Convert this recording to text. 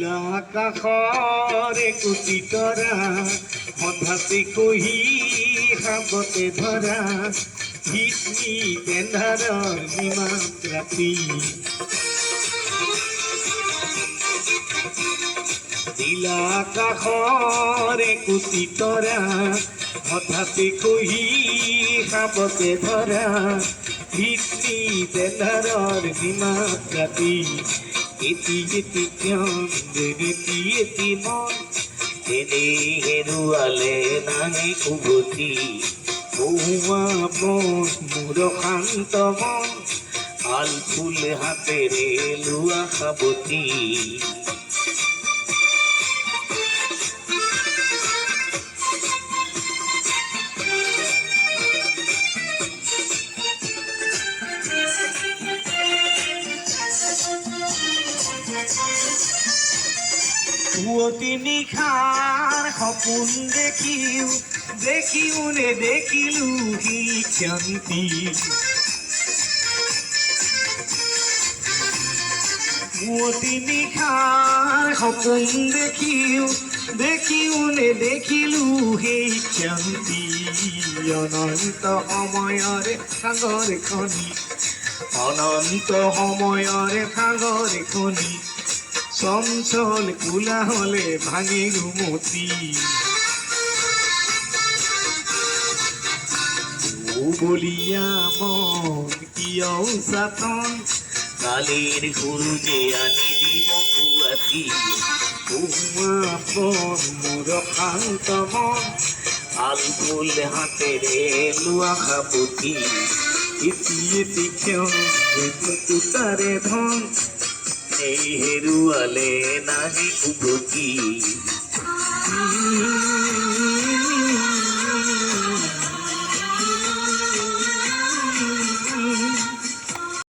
নীলা আকাশৰে কোটি তৰা হঠাতে কহি সাবতে ধৰা ভিতনি পেন্ধাৰৰ নিমাত ৰাতি নীলা আকাশৰে কোটি তৰা হঠাতে কহি সাবতে ধৰা ভিতনি পেন্ধাৰৰ নিমাত ৰাতি এটি এটি এটি মন এনে হেৰুৱালে নাহি উভতি বহুৱা মন মোৰ শান্ত মন আল ফুল হাতেৰে লোৱা সাৱতি পুৱতি নিশাৰ সপোন দেখিও নেদেখিলো সি ক্ষন্তি পুৱতি নিশাৰ সপোন দেখিও নেদেখিলো সেই ক্ষন্তি অনন্ত সময়ৰে সাগৰ খনি অনন্ত সময়ৰে সাগৰ খনি চঞ্চল কোলাহলে ভাঙি ঘুমতি বলিয়া মন কিয় চাতন কালিৰ সূৰ্যে আনি দিব পুৱাতি মন মোৰ শান্ত মন আল ফুল হাতেৰে লোৱা সাৱতি এটি এটি ক্ষণ তাৰে ধন এই হেৰুৱালে নাহি উভতি